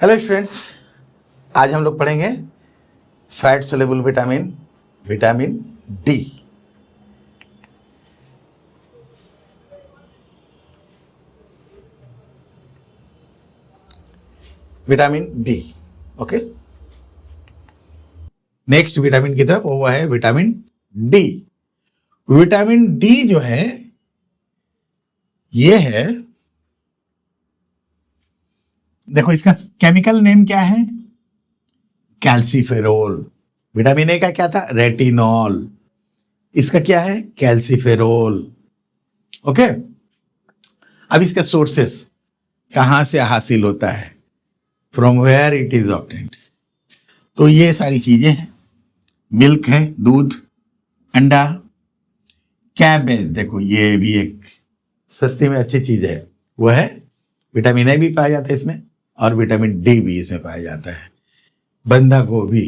Hello students, आज हम लोग पढ़ेंगे fat soluble vitamin vitamin D. Vitamin D, okay. Next vitamin की तरफ वो है विटामिन डी। विटामिन डी जो है ये है, देखो इसका केमिकल नेम क्या है, कैल्सीफेरोल। विटामिन ए का क्या था, रेटिनॉल। इसका क्या है, कैल्सीफेरोल, ओके। अब इसका सोर्सेस कहां से हासिल होता है, from where it is obtained. तो ये सारी चीजें हैं, मिल्क है, दूध, अंडा, कैबेज। देखो ये भी एक सस्ती में अच्छी चीज है, वो है विटामिन ए भी पाया जाता है इसमें और विटामिन डी भी इसमें पाया जाता है। बंधा गोभी,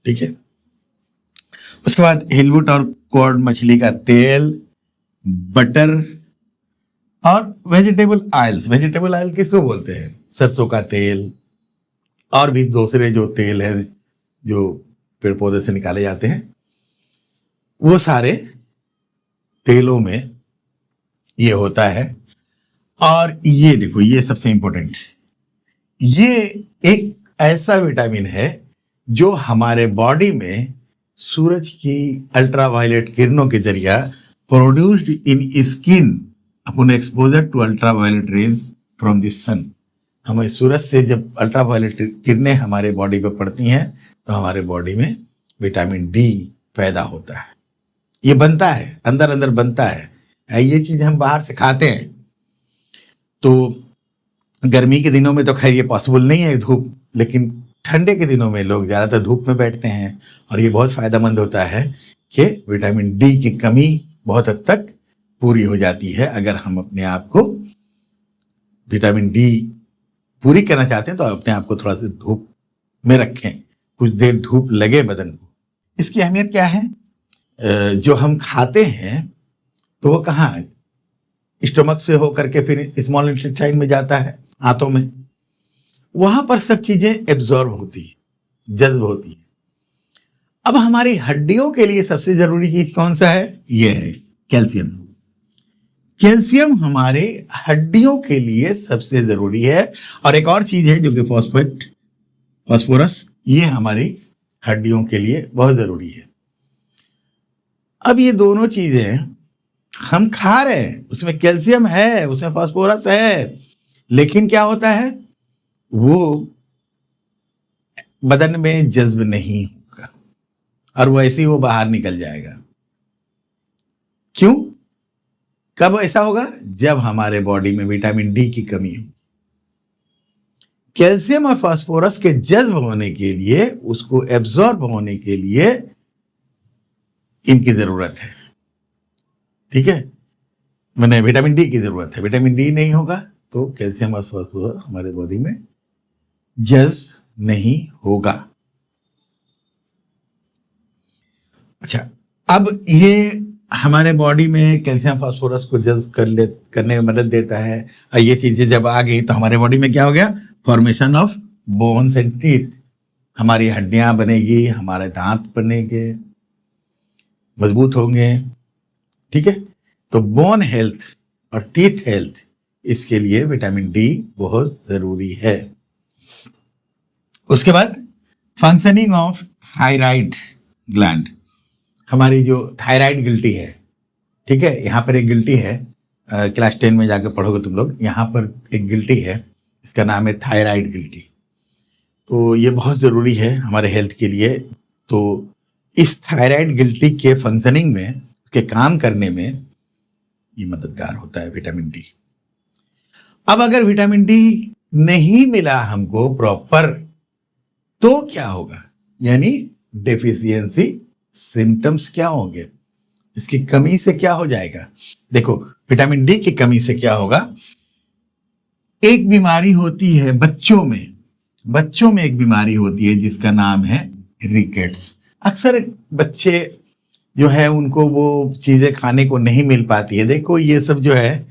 ठीक है। उसके बाद हिलवुट और कॉड मछली का तेल, बटर और वेजिटेबल ऑयल्स। वेजिटेबल ऑयल किसको बोलते हैं, सरसों का तेल और भी दूसरे जो तेल है जो पेड़ पौधे से निकाले जाते हैं, वो सारे तेलों में ये होता है। और ये देखो, ये सबसे इंपॉर्टेंट, ये एक ऐसा विटामिन है जो हमारे बॉडी में सूरज की अल्ट्रावायलेट किरणों के जरिए produced in skin upon exposure to ultraviolet rays from the sun. हमें सूरज से जब अल्ट्रावायलेट किरणें हमारे बॉडी पर पड़ती हैं तो हमारे बॉडी में विटामिन डी पैदा होता है। ये बनता है, अंदर अंदर बनता है। ये चीज हम बाहर से खाते हैं तो गर्मी के दिनों में तो खैर ये पॉसिबल नहीं है धूप, लेकिन ठंडे के दिनों में लोग ज़्यादातर धूप में बैठते हैं और ये बहुत फ़ायदेमंद होता है कि विटामिन डी की कमी बहुत हद तक पूरी हो जाती है। अगर हम अपने आप को विटामिन डी पूरी करना चाहते हैं तो अपने आप को थोड़ा सा धूप में रखें, कुछ देर धूप लगे बदन को। इसकी अहमियत क्या है, जो हम खाते हैं तो वो कहाँ है, स्टमक से होकर के फिर स्मॉल इंटेस्टाइन में जाता है, आंतों में, वहां पर सब चीजें एब्जॉर्ब होती है, जज्ब होती है। अब हमारी हड्डियों के लिए सबसे जरूरी चीज कौन सा है, ये है कैल्शियम। कैल्शियम हमारे हड्डियों के लिए सबसे जरूरी है। और एक और चीज है जो कि फास्फोरस, ये हमारी हड्डियों के लिए बहुत जरूरी है। अब ये दोनों चीजें हम खा रहे हैं, उसमें कैल्शियम है, उसमें फास्फोरस है, लेकिन क्या होता है, वो बदन में जज्ब नहीं होगा और वो ऐसे ही वो बाहर निकल जाएगा। क्यों, कब ऐसा होगा, जब हमारे बॉडी में विटामिन डी की कमी हो। कैल्शियम और फास्फोरस के जज्ब होने के लिए, उसको एब्जॉर्ब होने के लिए इनकी जरूरत है, ठीक है। मैंने विटामिन डी की जरूरत है। विटामिन डी नहीं होगा तो कैल्शियम और फास्फोरस हमारे बॉडी में जज्ब नहीं होगा। अच्छा, अब ये हमारे बॉडी में कैल्शियम फास्फोरस को जज्ब करने में मदद देता है। और ये चीजें जब आ गई तो हमारे बॉडी में क्या हो गया, formation of bones and teeth. हमारी हड्डियां बनेगी, हमारे दांत बनेंगे, मजबूत होंगे, ठीक है। तो बोन हेल्थ और टीथ हेल्थ, इसके लिए विटामिन डी बहुत जरूरी है। उसके बाद फंक्शनिंग ऑफ थायराइड ग्लैंड। हमारी जो थायराइड गिल्टी है, ठीक है, यहाँ पर एक गिल्टी है, क्लास 10 में जाकर पढ़ोगे तुम लोग, यहाँ पर एक गिल्टी है, इसका नाम है थायराइड गिल्टी। तो ये बहुत ज़रूरी है हमारे हेल्थ के लिए। तो इस थायराइड गिल्टी के फंक्शनिंग में, के काम करने में ये मददगार होता है विटामिन डी। अब अगर विटामिन डी नहीं मिला हमको प्रॉपर तो क्या होगा, यानी डेफिशिएंसी सिम्टम्स क्या होंगे, इसकी कमी से क्या हो जाएगा। देखो विटामिन डी की कमी से क्या होगा, एक बीमारी होती है बच्चों में एक बीमारी होती है जिसका नाम है रिकेट्स। अक्सर बच्चे जो है उनको वो चीजें खाने को नहीं मिल पाती है। देखो ये सब जो है,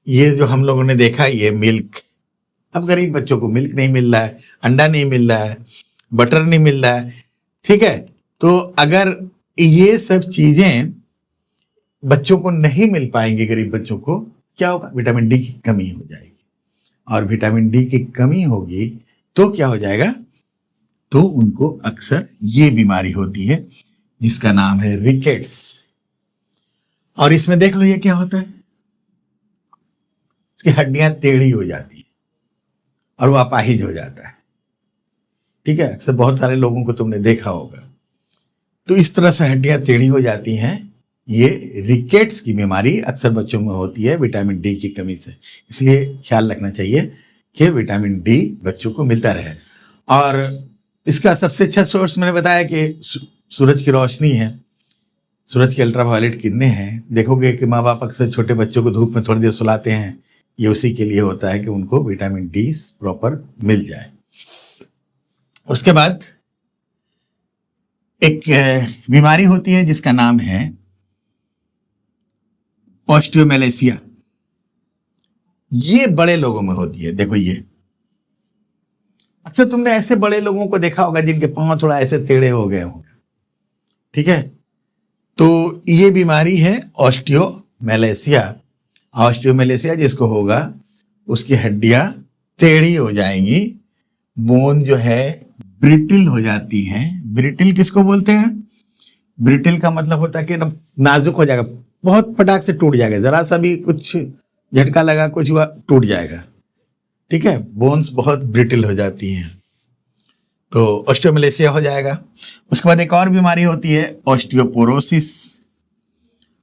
ये जो हम लोगों ने देखा, ये मिल्क, अब गरीब बच्चों को मिल्क नहीं मिल रहा है, अंडा नहीं मिल रहा है, बटर नहीं मिल रहा है, ठीक है। तो अगर ये सब चीजें बच्चों को नहीं मिल पाएंगी, गरीब बच्चों को, क्या होगा? विटामिन डी की कमी हो जाएगी। और विटामिन डी की कमी होगी तो क्या हो जाएगा? तो उनको अक्सर ये बीमारी होती है जिसका नाम है रिकेट्स। और इसमें देख लो ये क्या होता है, उसकी हड्डियां टेढ़ी हो जाती है और वो अपाहिज हो जाता है, ठीक है। अक्सर बहुत सारे लोगों को तुमने देखा होगा। तो इस तरह से हड्डियां टेढ़ी हो जाती हैं। ये रिकेट्स की बीमारी अक्सर बच्चों में होती है विटामिन डी की कमी से। इसलिए ख्याल रखना चाहिए कि विटामिन डी बच्चों को मिलता रहे। और इसका सबसे अच्छा सोर्स मैंने बताया कि सूरज की रोशनी है, सूरज की अल्ट्रावायलेट किरणें हैं। देखोगे कि माँ बाप अक्सर छोटे बच्चों को धूप में थोड़ी देर सुलाते हैं, ये उसी के लिए होता है कि उनको विटामिन डी प्रॉपर मिल जाए। उसके बाद एक बीमारी होती है जिसका नाम है ऑस्टियोमेलेसिया। ये बड़े लोगों में होती है। देखो ये अक्सर तुमने ऐसे बड़े लोगों को देखा होगा जिनके पांव थोड़ा ऐसे टेढ़े हो गए होंगे, ठीक है। तो ये बीमारी है ऑस्टियोमेलेसिया। ऑस्टियोमेलेसिया जिसको होगा उसकी हड्डियां टेढ़ी हो जाएंगी, बोन जो है ब्रिटिल हो जाती हैं। ब्रिटिल किसको बोलते हैं? ब्रिटिल का मतलब होता है कि नाजुक हो जाएगा, बहुत फटाक से टूट जाएगा, जरा सा भी कुछ झटका लगा, कुछ हुआ, टूट जाएगा, ठीक है। बोन्स बहुत ब्रिटिल हो जाती हैं, तो ऑस्टियोमेलेसिया हो जाएगा। उसके बाद एक और बीमारी होती है ऑस्टियोपोरोसिस।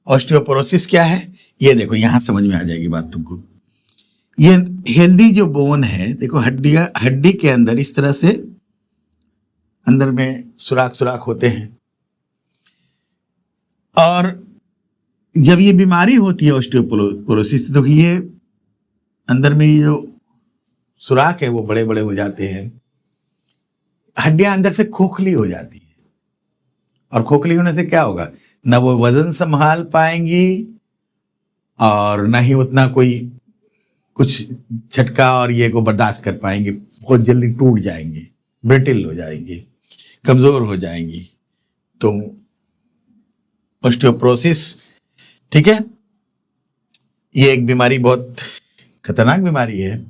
ऑस्टियोपोरोसिस क्या है ये देखो, यहां समझ में आ जाएगी बात तुमको। ये हेल्दी जो बोन है, देखो हड्डी के अंदर इस तरह से अंदर में सुराख होते हैं। और जब ये बीमारी होती है ऑस्टियोपोरोसिस, तो ये अंदर में ये जो सुराख है वो बड़े बड़े हो जाते हैं, हड्डियां अंदर से खोखली हो जाती है। और खोखली होने से क्या होगा? ना वो वजन संभाल पाएंगी और ना ही उतना कोई कुछ झटका और ये को बर्दाश्त कर पाएंगे, बहुत जल्दी टूट जाएंगे, ब्रिटिल हो जाएंगी, कमजोर हो जाएंगी। तो ऑस्टियोपोरोसिस, ठीक है, ये एक बीमारी बहुत खतरनाक बीमारी है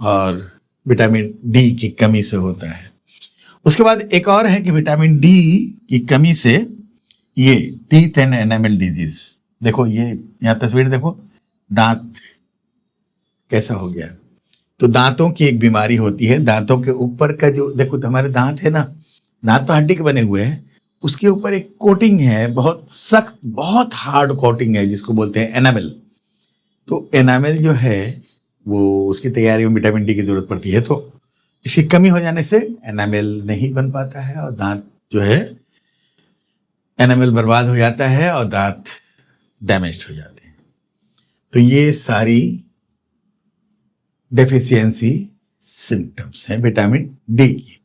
और विटामिन डी की कमी से होता है। उसके बाद एक और है कि विटामिन डी की कमी से ये टीथ एंड एनामल डिजीज। देखो ये यहाँ तस्वीर देखो, दांत कैसा हो गया। तो दांतों की एक बीमारी होती है। दांतों के ऊपर का जो देखो हमारे दांत है ना, दांत तो हड्डी के बने हुए हैं, उसके ऊपर एक कोटिंग है, बहुत सख्त, बहुत हार्ड कोटिंग है जिसको बोलते हैं एनामल। तो एनामल जो है वो उसकी तैयारी में विटामिन डी की जरूरत पड़ती है। तो इसकी कमी हो जाने से एनामल नहीं बन पाता है और दांत जो है, एनामल बर्बाद हो जाता है और दांत डैमेज हो जाते हैं। तो ये सारी डेफिशिएंसी सिम्टम्स हैं विटामिन डी की।